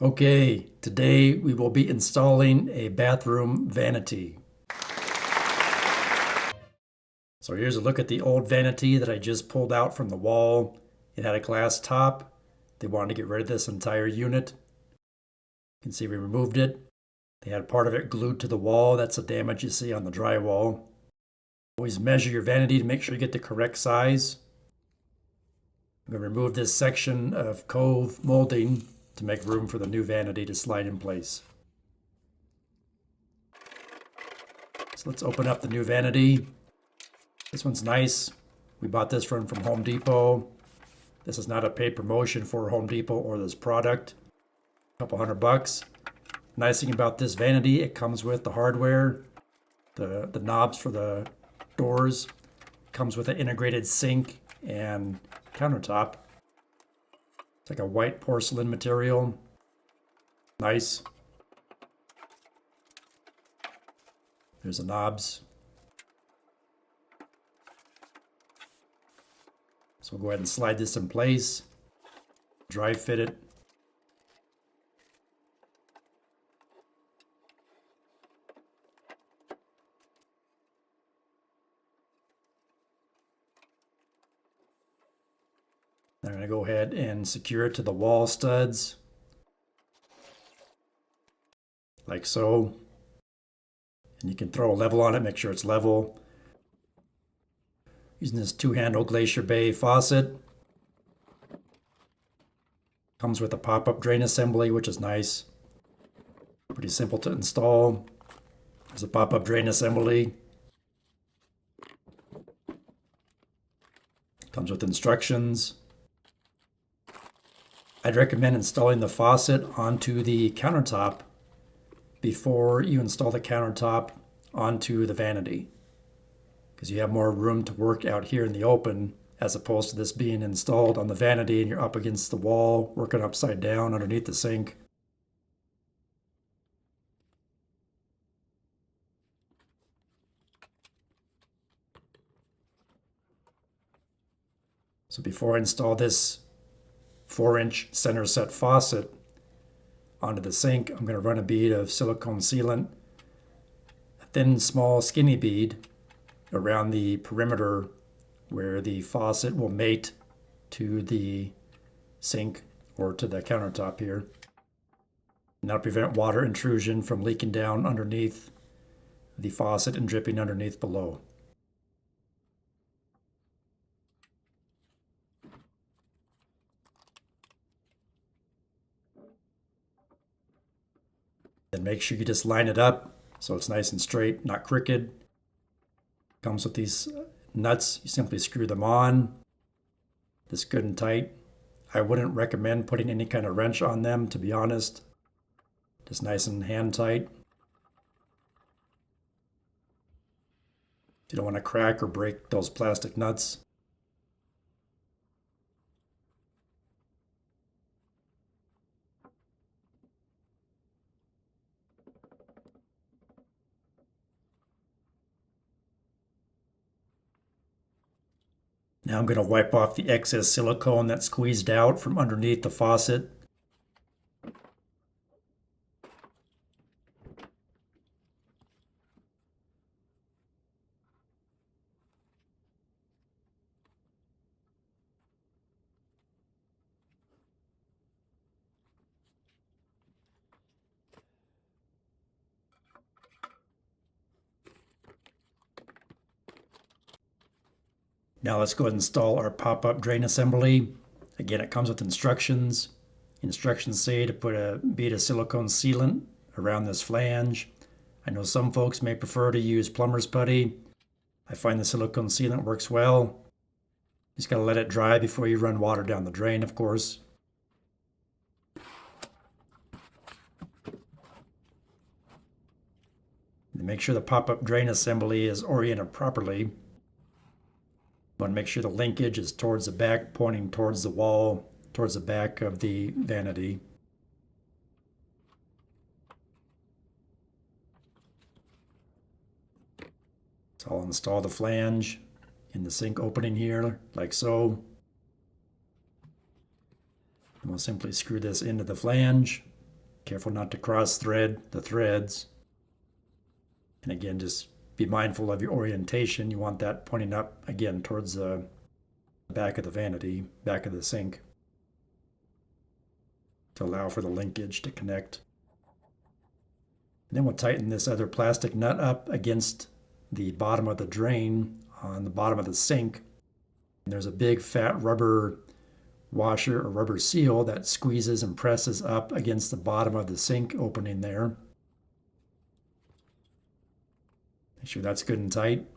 Okay, today we will be installing a bathroom vanity. So here's a look at the old vanity that I just pulled out from the wall. It had a glass top. They wanted to get rid of this entire unit. You can see we removed it. They had part of it glued to the wall. That's the damage you see on the drywall. Always measure your vanity to make sure you get the correct size. I'm going to remove this section of cove molding to make room for the new vanity to slide in place. So let's open up the new vanity. This one's nice. We bought this one from Home Depot. This is not a paid promotion for Home Depot or this product. A couple $100. Nice thing about this vanity, it comes with the hardware, the knobs for the doors. It comes with an integrated sink and countertop. It's like a white porcelain material. Nice. There's the knobs. So we'll go ahead and slide this in place, dry fit it. I'm going to go ahead and secure it to the wall studs, like so. And you can throw a level on it, make sure it's level. Using this two-handle Glacier Bay faucet. Comes with a pop-up drain assembly, which is nice. Pretty simple to install. There's a pop-up drain assembly. Comes with instructions. I'd recommend installing the faucet onto the countertop before you install the countertop onto the vanity, because you have more room to work out here in the open as opposed to this being installed on the vanity and you're up against the wall working upside down underneath the sink. So before I install this 4-inch center set faucet onto the sink, I'm going to run a bead of silicone sealant, a thin, small, skinny bead around the perimeter where the faucet will mate to the sink or to the countertop here. And that'll prevent water intrusion from leaking down underneath the faucet and dripping underneath below. Then make sure you just line it up so it's nice and straight, not crooked. Comes with these nuts. You simply screw them on. This good and tight. I wouldn't recommend putting any kind of wrench on them, to be honest. Just nice and hand tight. You don't want to crack or break those plastic nuts. Now I'm going to wipe off the excess silicone that squeezed out from underneath the faucet. Now let's go ahead and install our pop-up drain assembly. Again, it comes with instructions. Instructions say to put a bead of silicone sealant around this flange. I know some folks may prefer to use plumber's putty. I find the silicone sealant works well. You just gotta let it dry before you run water down the drain, of course. And make sure the pop-up drain assembly is oriented properly. Want to make sure the linkage is towards the back, pointing towards the wall, towards the back of the vanity. So I'll install the flange in the sink opening here, like so. And we'll simply screw this into the flange. Careful not to cross thread the threads. And again, just be mindful of your orientation. You want that pointing up again towards the back of the vanity, back of the sink, to allow for the linkage to connect. And then we'll tighten this other plastic nut up against the bottom of the drain on the bottom of the sink. And there's a big fat rubber washer or rubber seal that squeezes and presses up against the bottom of the sink opening there. Make sure that's good and tight.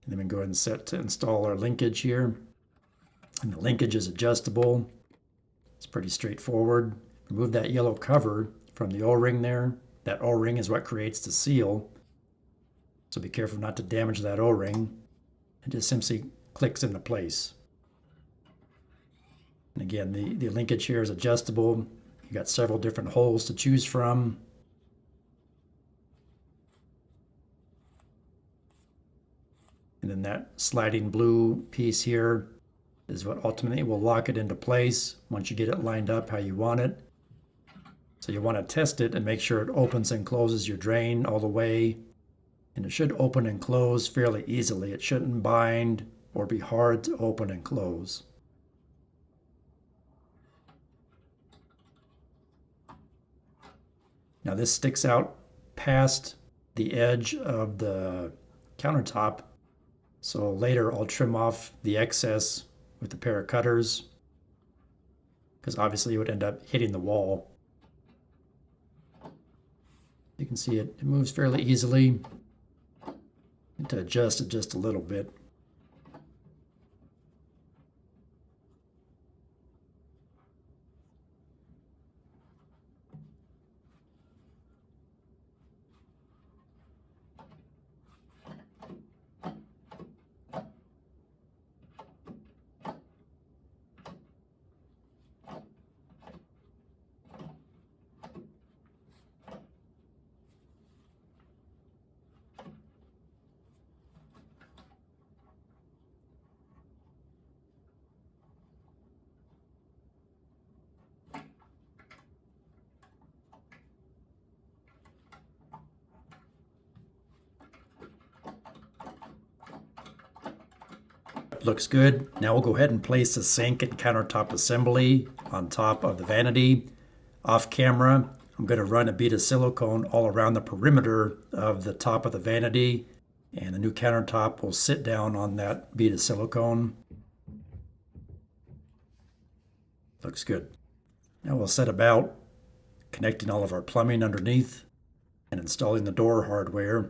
And then we go ahead and set to install our linkage here. And the linkage is adjustable. It's pretty straightforward. Remove that yellow cover from the O-ring there. That O-ring is what creates the seal. So be careful not to damage that O-ring. It just simply clicks into place. And again, the linkage here is adjustable. You got several different holes to choose from. And then that sliding blue piece here is what ultimately will lock it into place once you get it lined up how you want it. So you want to test it and make sure it opens and closes your drain all the way. And it should open and close fairly easily. It shouldn't bind or be hard to open and close. Now this sticks out past the edge of the countertop. So later I'll trim off the excess with a pair of cutters, because obviously it would end up hitting the wall. You can see it moves fairly easily. To adjust it just a little bit. Looks good. Now we'll go ahead and place the sink and countertop assembly on top of the vanity. Off camera, I'm going to run a bead of silicone all around the perimeter of the top of the vanity, and the new countertop will sit down on that bead of silicone. Looks good. Now we'll set about connecting all of our plumbing underneath and installing the door hardware.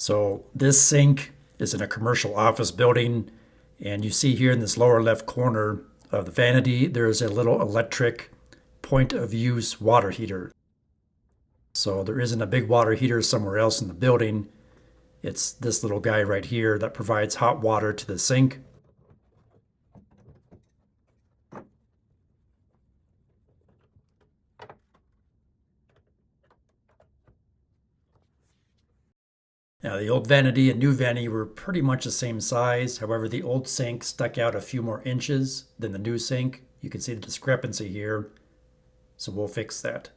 So this sink is in a commercial office building, and you see here in this lower left corner of the vanity, there's a little electric point of use water heater. So there isn't a big water heater somewhere else in the building. It's this little guy right here that provides hot water to the sink. Now, the old vanity and new vanity were pretty much the same size. However, the old sink stuck out a few more inches than the new sink. You can see the discrepancy here, so we'll fix that.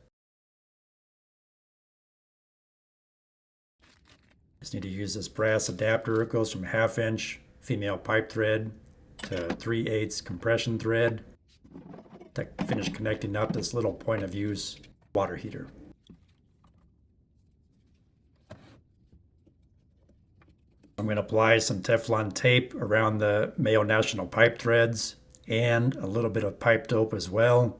Just need to use this brass adapter. It goes from 1/2 inch female pipe thread to 3/8 compression thread to finish connecting up this little point of use water heater. I'm going to apply some Teflon tape around the Mayo National pipe threads and a little bit of pipe dope as well.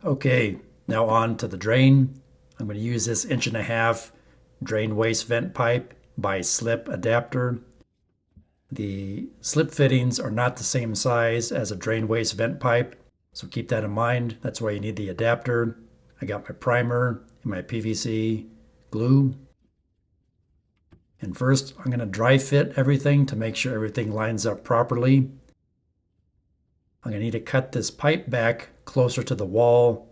Okay, now on to the drain. I'm going to use this 1.5" drain waste vent pipe by slip adapter. The slip fittings are not the same size as a drain waste vent pipe, so keep that in mind. That's why you need the adapter. I got my primer and my PVC glue. And first, I'm going to dry fit everything to make sure everything lines up properly. I'm going to need to cut this pipe back closer to the wall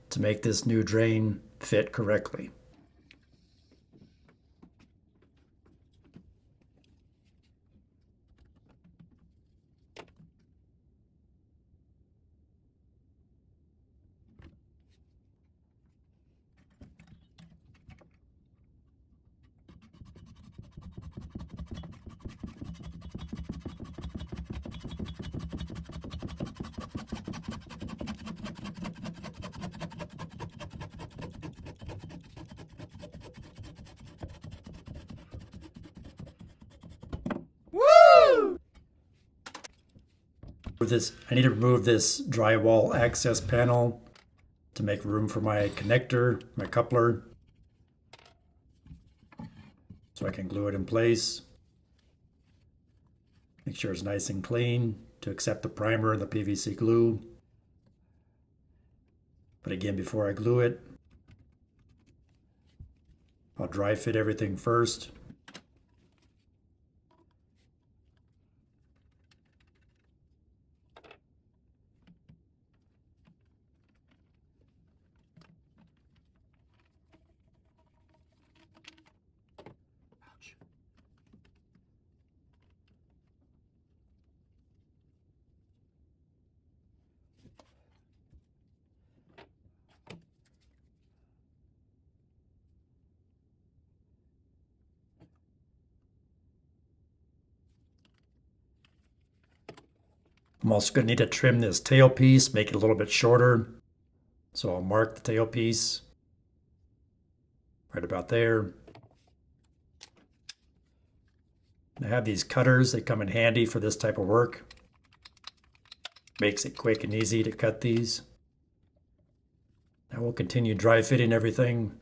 to make this new drain fit correctly. I need to remove this drywall access panel to make room for my connector, my coupler, so I can glue it in place. Make sure it's nice and clean to accept the primer and the PVC glue. But again, before I glue it, I'll dry fit everything first. I'm also going to need to trim this tailpiece, make it a little bit shorter. So I'll mark the tailpiece right about there. I have these cutters, they come in handy for this type of work. Makes it quick and easy to cut these. Now we'll continue dry fitting everything.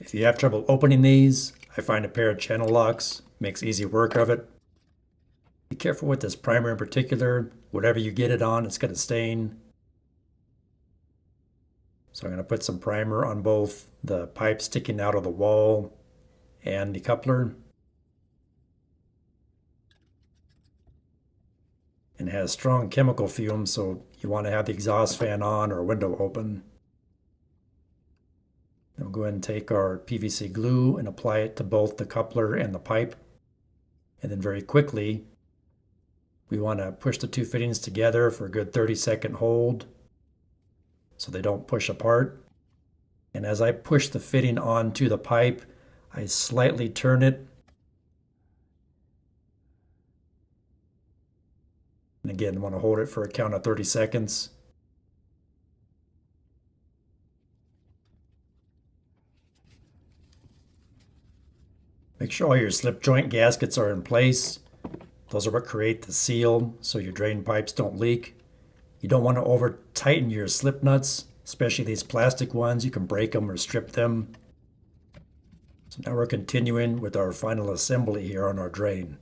If you have trouble opening these, I find a pair of channel locks makes easy work of it. Be careful with this primer in particular. Whatever you get it on, it's going to stain. So I'm going to put some primer on both the pipe sticking out of the wall and the coupler. has strong chemical fumes, so you want to have the exhaust fan on or window open. Then we'll go ahead and take our PVC glue and apply it to both the coupler and the pipe. And then very quickly, we want to push the two fittings together for a good 30-second hold so they don't push apart. And as I push the fitting onto the pipe, I slightly turn it. And again, want to hold it for a count of 30 seconds. Make sure all your slip joint gaskets are in place. Those are what create the seal so your drain pipes don't leak. You don't want to over tighten your slip nuts, especially these plastic ones. You can break them or strip them. So now we're continuing with our final assembly here on our drain.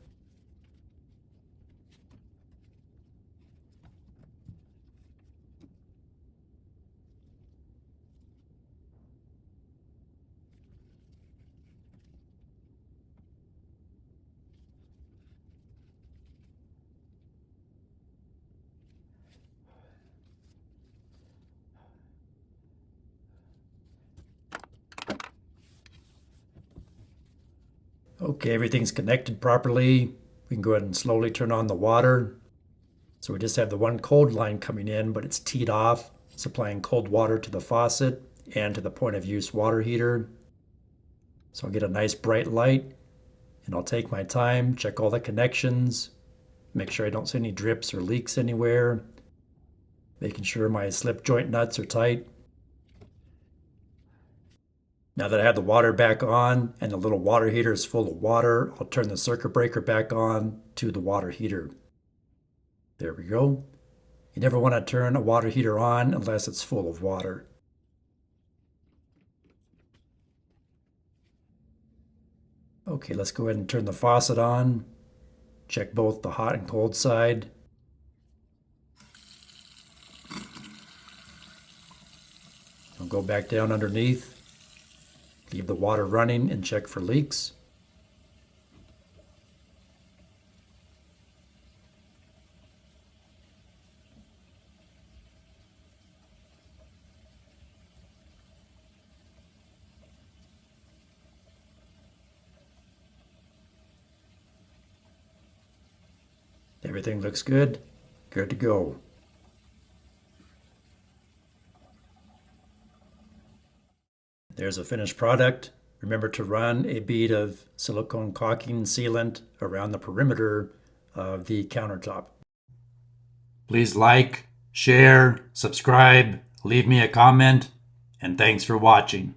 Okay, everything's connected properly. We can go ahead and slowly turn on the water. So we just have the one cold line coming in, but it's teed off, supplying cold water to the faucet and to the point of use water heater. So I'll get a nice bright light, and I'll take my time, check all the connections, make sure I don't see any drips or leaks anywhere, making sure my slip joint nuts are tight. Now that I have the water back on and the little water heater is full of water, I'll turn the circuit breaker back on to the water heater. There we go. You never want to turn a water heater on unless it's full of water. Okay, let's go ahead and turn the faucet on. Check both the hot and cold side. I'll go back down underneath. Leave the water running and check for leaks. Everything looks good. Good to go. There's a finished product. Remember to run a bead of silicone caulking sealant around the perimeter of the countertop. Please like, share, subscribe, leave me a comment, and thanks for watching.